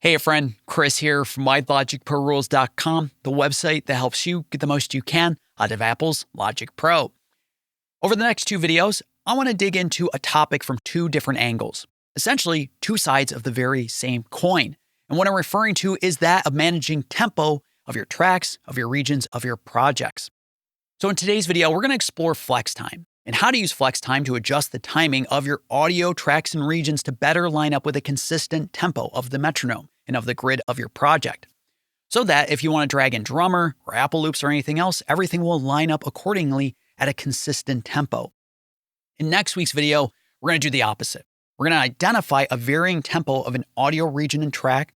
Hey, friend, Chris here from MyLogicProRules.com, the website that helps you get the most you can out of Apple's Logic Pro. Over the next two videos, I want to dig into a topic from two different angles, essentially two sides of the very same coin. And what I'm referring to is that of managing tempo of your tracks, of your regions, of your projects. So in today's video, we're going to explore flex time and how to use flex time to adjust the timing of your audio tracks and regions to better line up with a consistent tempo of the metronome and of the grid of your project. So that if you want to drag in drummer or Apple loops or anything else, everything will line up accordingly at a consistent tempo. In next week's video, we're going to do the opposite. We're going to identify a varying tempo of an audio region and track,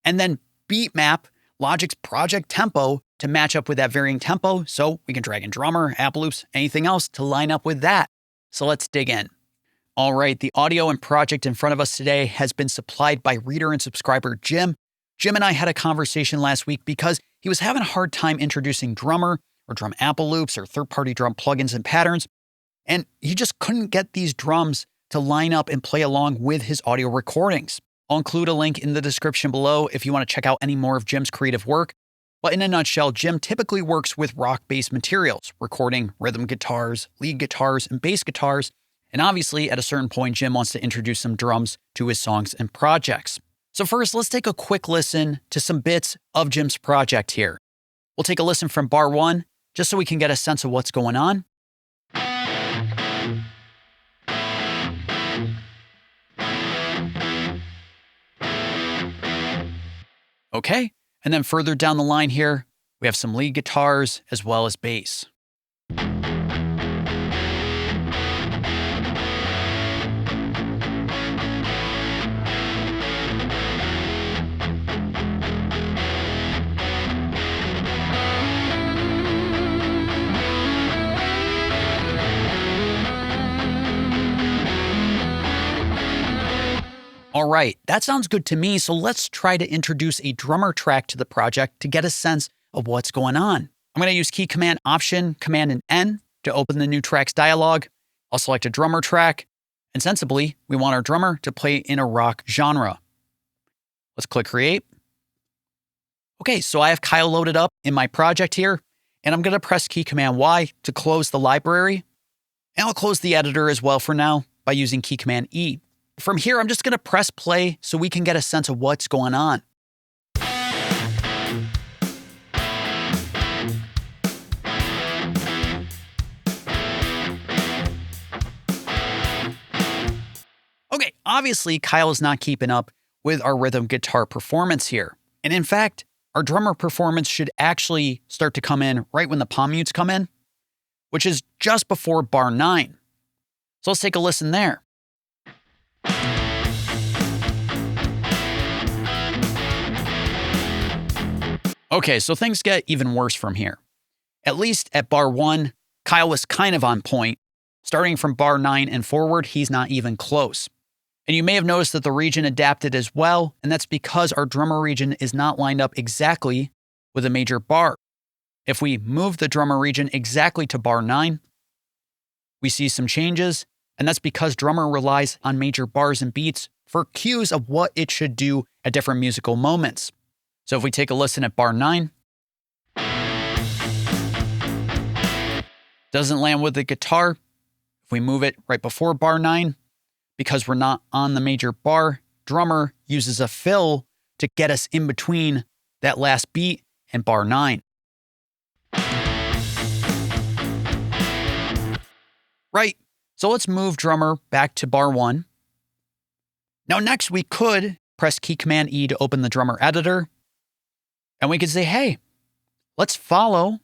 and then beat map Logic's project tempo to match up with that varying tempo so we can drag in drummer, Apple loops, anything else to line up with that. So let's dig in. All right, the audio and project in front of us today has been supplied by reader and subscriber Jim. Jim and I had a conversation last week because he was having a hard time introducing drummer or drum Apple loops or third-party drum plugins and patterns, and he just couldn't get these drums to line up and play along with his audio recordings. I'll include a link in the description below if you want to check out any more of Jim's creative work. But in a nutshell, Jim typically works with rock-based materials, recording rhythm guitars, lead guitars, and bass guitars. And obviously, at a certain point, Jim wants to introduce some drums to his songs and projects. So first, let's take a quick listen to some bits of Jim's project here. We'll take a listen from bar one, just so we can get a sense of what's going on. Okay, and then further down the line here, we have some lead guitars as well as bass. All right, that sounds good to me, so let's try to introduce a drummer track to the project to get a sense of what's going on. I'm going to use key command Option, Command, and N to open the new tracks dialog. I'll select a drummer track, and sensibly, we want our drummer to play in a rock genre. Let's click Create. Okay, so I have Kyle loaded up in my project here, and I'm going to press key command Y to close the library, and I'll close the editor as well for now by using key command E. From here, I'm just going to press play so we can get a sense of what's going on. Okay, obviously, Kyle is not keeping up with our rhythm guitar performance here. And in fact, our drummer performance should actually start to come in right when the palm mutes come in, which is just before bar 9. So let's take a listen there. Okay, so things get even worse from here. At least at bar 1, Kyle was kind of on point. Starting from bar 9 and forward, he's not even close. And you may have noticed that the region adapted as well, and that's because our drummer region is not lined up exactly with a major bar. If we move the drummer region exactly to bar 9, we see some changes, and that's because drummer relies on major bars and beats for cues of what it should do at different musical moments. So if we take a listen at bar 9, doesn't land with the guitar. If we move it right before bar 9, because we're not on the major bar, drummer uses a fill to get us in between that last beat and bar 9. Right, so let's move drummer back to bar 1. Now next we could press key command E to open the drummer editor. And we could say, hey, let's follow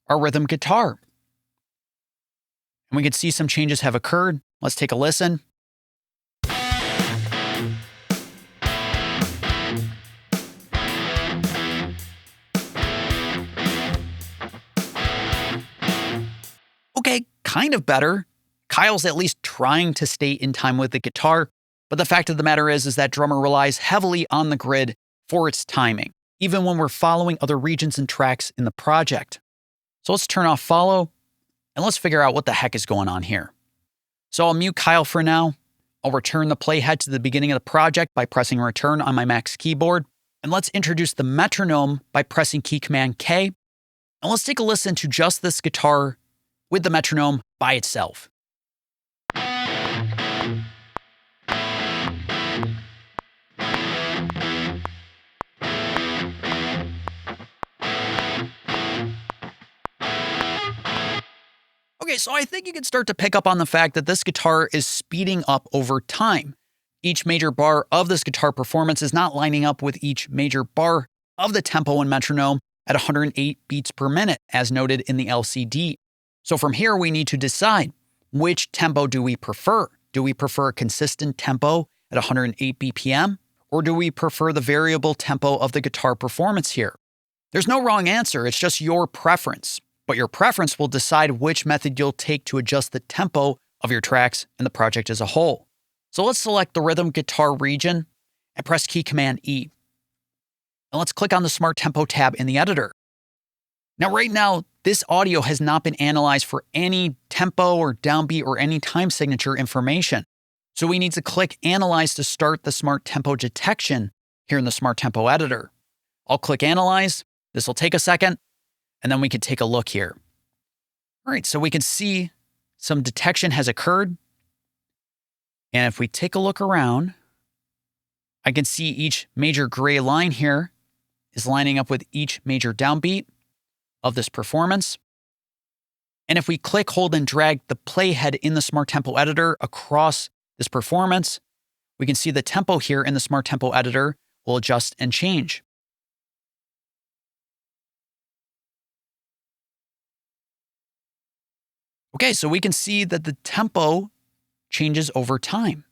our rhythm guitar. And we could see some changes have occurred. Let's take a listen. Okay, kind of better. Kyle's at least trying to stay in time with the guitar. But the fact of the matter is that drummer relies heavily on the grid for its timing, even when we're following other regions and tracks in the project. So let's turn off follow, and let's figure out what the heck is going on here. So I'll mute Kyle for now. I'll return the playhead to the beginning of the project by pressing return on my Mac's keyboard. And let's introduce the metronome by pressing key command K. And let's take a listen to just this guitar with the metronome by itself. Okay, so I think you can start to pick up on the fact that this guitar is speeding up over time. Each major bar of this guitar performance is not lining up with each major bar of the tempo and metronome at 108 beats per minute, as noted in the LCD. So from here, we need to decide which tempo do we prefer. Do we prefer a consistent tempo at 108 BPM, or do we prefer the variable tempo of the guitar performance here? There's no wrong answer, it's just your preference. But your preference will decide which method you'll take to adjust the tempo of your tracks and the project as a whole. So let's select the rhythm guitar region and press key command E. And let's click on the Smart Tempo tab in the editor. Now, right now, this audio has not been analyzed for any tempo or downbeat or any time signature information. So we need to click Analyze to start the Smart Tempo detection here in the Smart Tempo editor. I'll click Analyze. This will take a second. And then we can take a look here. All right, so we can see some detection has occurred. And if we take a look around, I can see each major gray line here is lining up with each major downbeat of this performance. And if we click, hold, and drag the playhead in the Smart Tempo editor across this performance, we can see the tempo here in the Smart Tempo editor will adjust and change. Okay, so we can see that the tempo changes over time.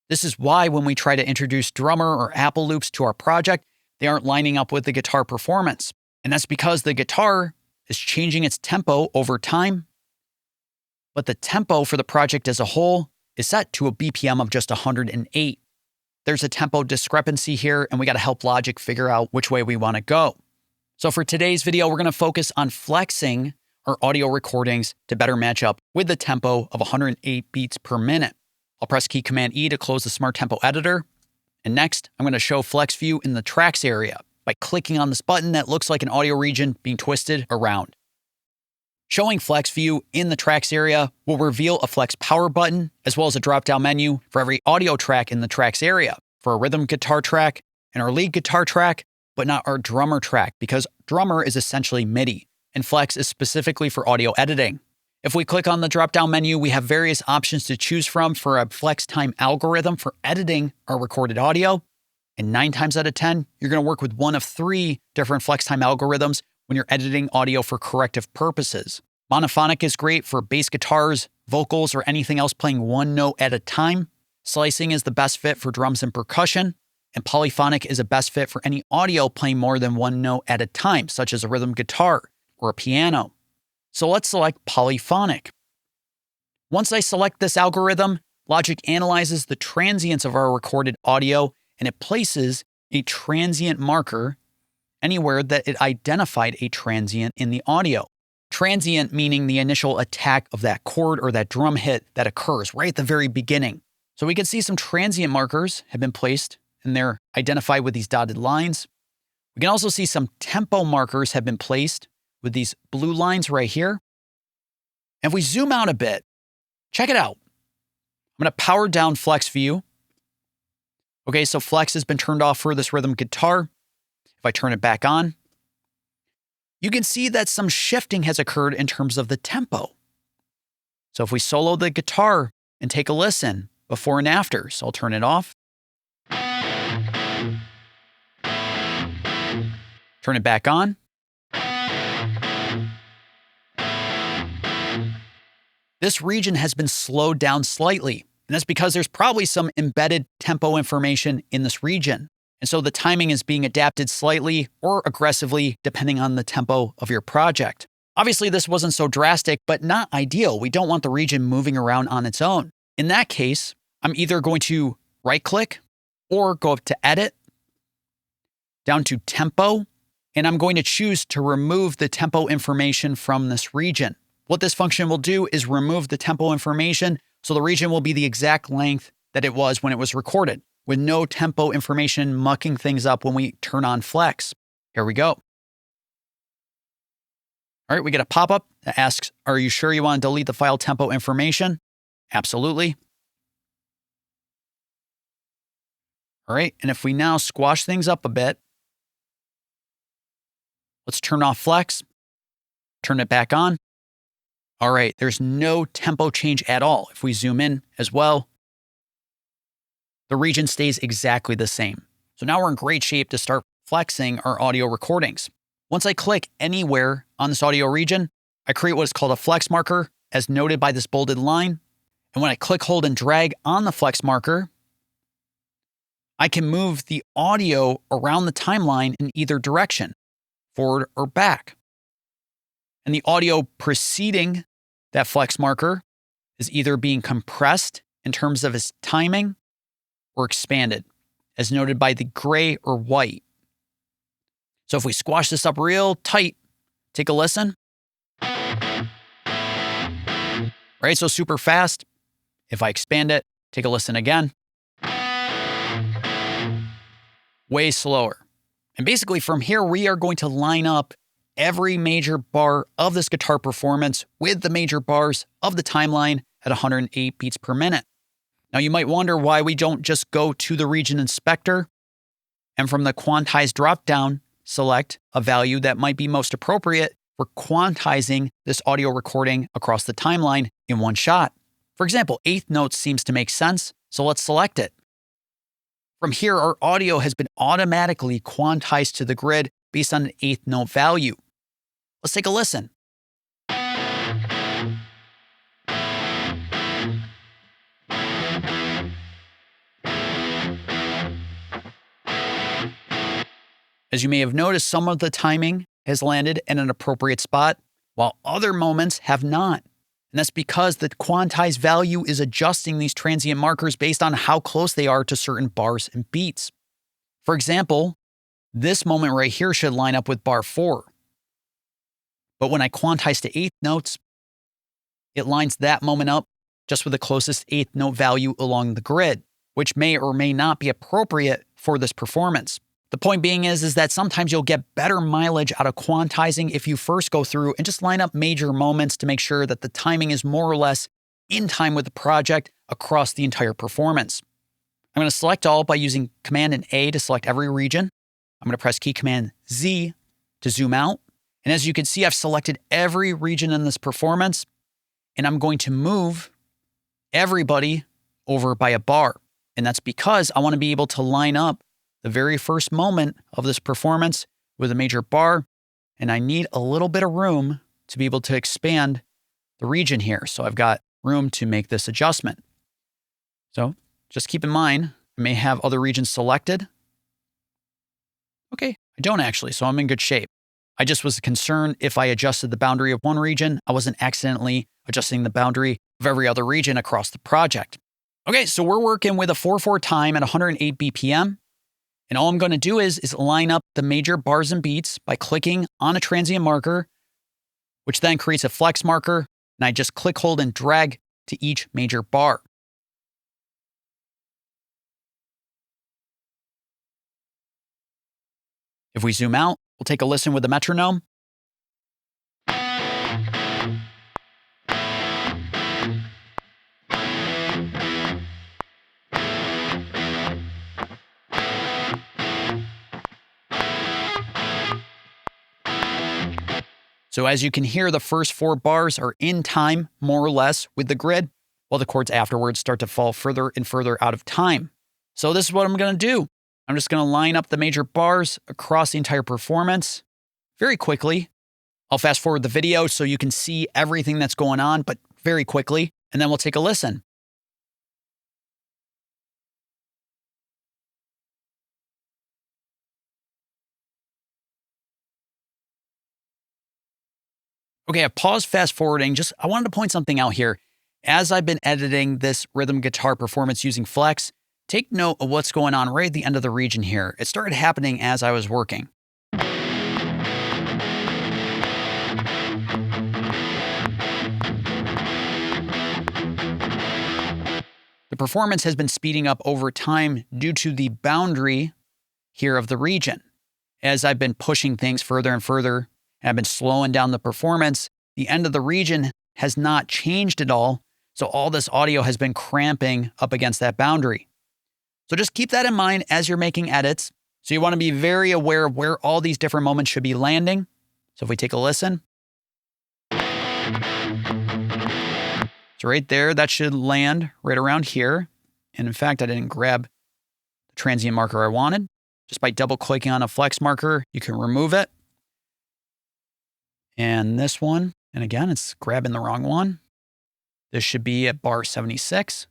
This is why when we try to introduce drummer or Apple loops to our project, they aren't lining up with the guitar performance. And that's because the guitar is changing its tempo over time, but the tempo for the project as a whole is set to a BPM of just 108. There's a tempo discrepancy here, and we got to help Logic figure out which way we want to go. So for today's video, we're going to focus on flexing our audio recordings to better match up with the tempo of 108 beats per minute. I'll press key command E to close the Smart Tempo editor. And next, I'm going to show flex view in the tracks area by clicking on this button that looks like an audio region being twisted around. Showing flex view in the tracks area will reveal a flex power button as well as a drop-down menu for every audio track in the tracks area, for a rhythm guitar track and our lead guitar track, but not our drummer track, because drummer is essentially MIDI. And flex is specifically for audio editing. If we click on the drop-down menu, we have various options to choose from for a flex time algorithm for editing our recorded audio. And 9 times out of 10, you're going to work with one of 3 different flex time algorithms when you're editing audio for corrective purposes. Monophonic is great for bass guitars, vocals, or anything else playing one note at a time. Slicing is the best fit for drums and percussion. And polyphonic is a best fit for any audio playing more than one note at a time, such as a rhythm guitar or a piano. So let's select polyphonic. Once I select this algorithm, Logic analyzes the transients of our recorded audio, and it places a transient marker anywhere that it identified a transient in the audio. Transient meaning the initial attack of that chord or that drum hit that occurs right at the very beginning. So we can see some transient markers have been placed, and they're identified with these dotted lines. We can also see some tempo markers have been placed with these blue lines right here. And if we zoom out a bit, check it out. I'm going to power down flex view. Okay, so flex has been turned off for this rhythm guitar. If I turn it back on, you can see that some shifting has occurred in terms of the tempo. So if we solo the guitar and take a listen before and after, so I'll turn it off. Turn it back on. This region has been slowed down slightly, and that's because there's probably some embedded tempo information in this region. And so the timing is being adapted slightly or aggressively depending on the tempo of your project. Obviously, this wasn't so drastic, but not ideal. We don't want the region moving around on its own. In that case, I'm either going to right-click or go up to Edit, down to Tempo, and I'm going to choose to remove the tempo information from this region. What this function will do is remove the tempo information So the region will be the exact length that it was when it was recorded, with no tempo information mucking things up when we turn on flex. Here we go. All right, we get a pop-up that asks, are you sure you want to delete the file tempo information? Absolutely. All right, and if we now squash things up a bit, let's turn off flex, turn it back on. All right, there's no tempo change at all. If we zoom in as well, the region stays exactly the same. So now we're in great shape to start flexing our audio recordings. Once I click anywhere on this audio region, I create what is called a flex marker, as noted by this bolded line. And when I click, hold, and drag on the flex marker, I can move the audio around the timeline in either direction, forward or back. And the audio preceding that flex marker is either being compressed in terms of its timing or expanded, as noted by the gray or white. So if we squash this up real tight, take a listen. Right, so super fast. If I expand it, take a listen again. Way slower. And basically from here, we are going to line up every major bar of this guitar performance with the major bars of the timeline at 108 beats per minute. Now you might wonder why we don't just go to the region inspector and from the Quantize dropdown, select a value that might be most appropriate for quantizing this audio recording across the timeline in one shot. For example, eighth notes seems to make sense, so let's select it. From here, our audio has been automatically quantized to the grid based on an eighth note value. Let's take a listen. As you may have noticed, some of the timing has landed in an appropriate spot, while other moments have not. And that's because the quantized value is adjusting these transient markers based on how close they are to certain bars and beats. For example, this moment right here should line up with bar 4. But when I quantize to eighth notes, it lines that moment up just with the closest eighth note value along the grid, which may or may not be appropriate for this performance. The point being is that sometimes you'll get better mileage out of quantizing if you first go through and just line up major moments to make sure that the timing is more or less in time with the project across the entire performance. I'm going to select all by using Command and A to select every region. I'm going to press key Command Z to zoom out. And as you can see, I've selected every region in this performance, and I'm going to move everybody over by a bar. And that's because I want to be able to line up the very first moment of this performance with a major bar, and I need a little bit of room to be able to expand the region here. So I've got room to make this adjustment. So just keep in mind, I may have other regions selected. Okay, I don't actually, so I'm in good shape. I just was concerned if I adjusted the boundary of one region, I wasn't accidentally adjusting the boundary of every other region across the project. Okay, so we're working with a 4/4 time at 108 BPM. And all I'm going to do is line up the major bars and beats by clicking on a transient marker, which then creates a flex marker. And I just click, hold, and drag to each major bar. If we zoom out, we'll take a listen with the metronome. So as you can hear, the first 4 bars are in time, more or less, with the grid, while the chords afterwards start to fall further and further out of time. So this is what I'm going to do. I'm just going to line up the major bars across the entire performance very quickly. I'll fast forward the video so you can see everything that's going on, but very quickly, and then we'll take a listen. Okay, I paused fast forwarding. I wanted to point something out here. As I've been editing this rhythm guitar performance using Flex, take note of what's going on right at the end of the region here. It started happening as I was working. The performance has been speeding up over time due to the boundary here of the region. As I've been pushing things further and further, and I've been slowing down the performance, the end of the region has not changed at all. So all this audio has been cramping up against that boundary. So just keep that in mind as you're making edits. So you want to be very aware of where all these different moments should be landing. So if we take a listen. So right there, that should land right around here. And in fact, I didn't grab the transient marker I wanted. Just by double clicking on a flex marker, you can remove it. And this one, and again, it's grabbing the wrong one. This should be at bar 76.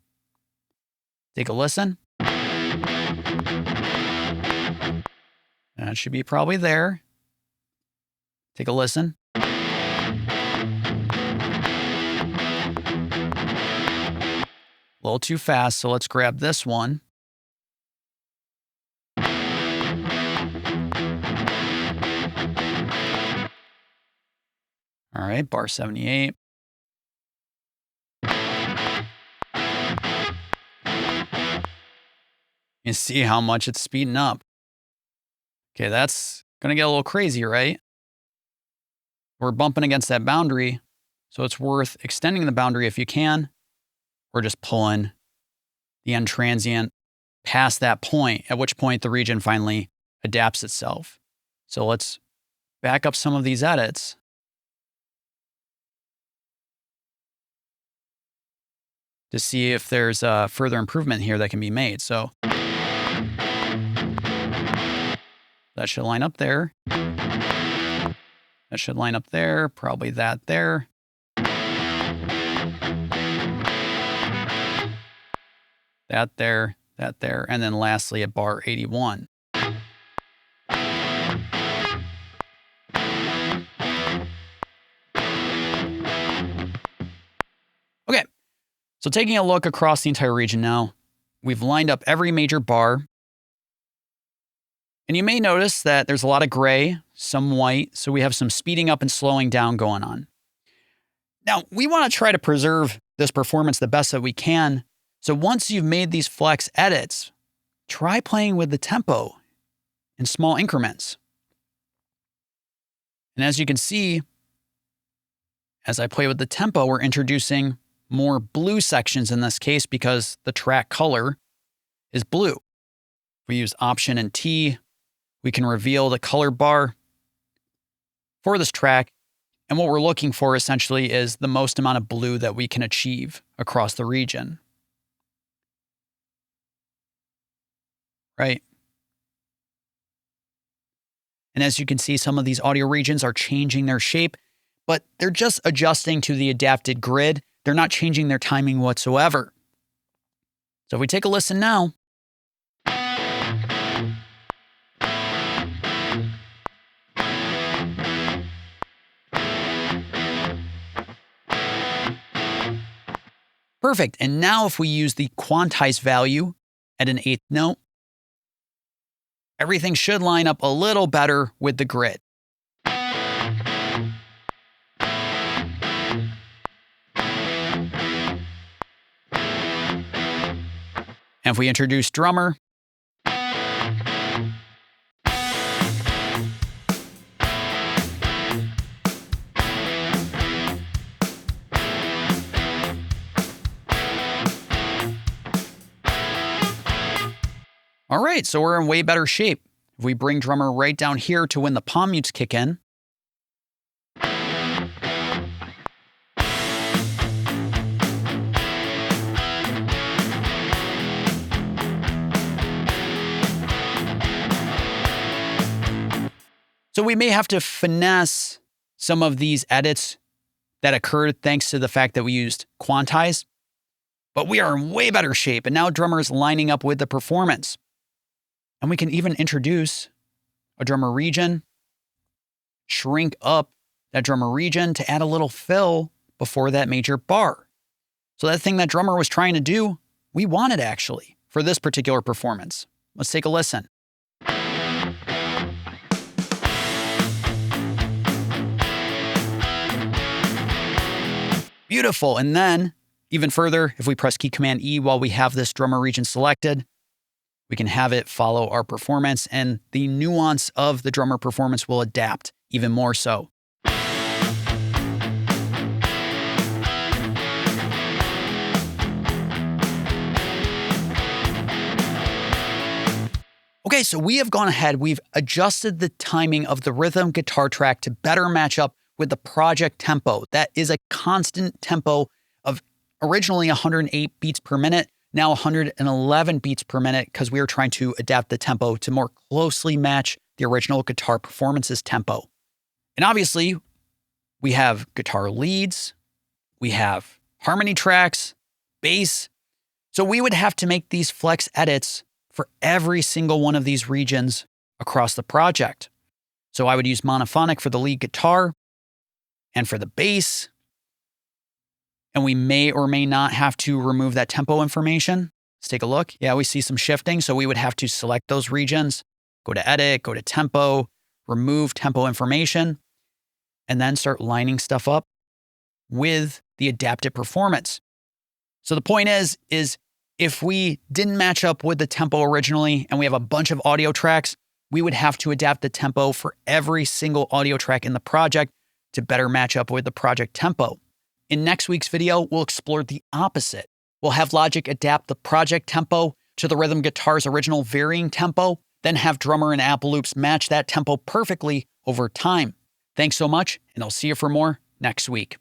Take a listen. That should be probably there. Take a listen. A little too fast, so let's grab this one. All right, bar 78. You see how much it's speeding up. Okay, that's going to get a little crazy, right? We're bumping against that boundary, so it's worth extending the boundary if you can, or just pulling the end transient past that point, at which point the region finally adapts itself. So let's back up some of these edits. To see if there's a further improvement here that can be made. So that should line up there. That should line up there. Probably that there. That there. That there. And then lastly at bar 81. Okay. So taking a look across the entire region now, we've lined up every major bar. And you may notice that there's a lot of gray, some white, so we have some speeding up and slowing down going on. Now, we want to try to preserve this performance the best that we can. So once you've made these flex edits, try playing with the tempo in small increments. And as you can see, as I play with the tempo, we're introducing more blue sections in this case because the track color is blue. If we use Option and T, we can reveal the color bar for this track. And what we're looking for essentially is the most amount of blue that we can achieve across the region. Right? And as you can see, some of these audio regions are changing their shape, but they're just adjusting to the adapted grid. They're not changing their timing whatsoever. So if we take a listen now. Perfect. And now if we use the quantize value at an eighth note, everything should line up a little better with the grid. And if we introduce drummer, all right, so we're in way better shape. If we bring drummer right down here to when the palm mutes kick in, so we may have to finesse some of these edits that occurred thanks to the fact that we used Quantize, but we are in way better shape. And now drummer is lining up with the performance. And we can even introduce a drummer region, shrink up that drummer region to add a little fill before that major bar. So that thing that drummer was trying to do, we wanted actually for this particular performance. Let's take a listen. Beautiful. And then Even further, if we press key command E while we have this drummer region selected, we can have it follow our performance, and the nuance of the drummer performance will adapt even more so. Okay, so we have gone ahead, we've adjusted the timing of the rhythm guitar track to better match up with the project tempo. That is a constant tempo of originally 108 beats per minute, now 111 beats per minute, because we are trying to adapt the tempo to more closely match the original guitar performance's tempo. And obviously, we have guitar leads, we have harmony tracks, bass. So we would have to make these flex edits for every single one of these regions across the project. So I would use monophonic for the lead guitar and for the bass. And we may or may not have to remove that tempo information. Let's take a look. Yeah, we see some shifting. So we would have to select those regions, go to edit, go to tempo, remove tempo information, and then start lining stuff up with the adaptive performance. So the point is if we didn't match up with the tempo originally and we have a bunch of audio tracks, we would have to adapt the tempo for every single audio track in the project to better match up with the project tempo. In next week's video, we'll explore the opposite. We'll have Logic adapt the project tempo to the rhythm guitar's original varying tempo, then have drummer and Apple loops match that tempo perfectly over time. Thanks so much, and I'll see you for more next week.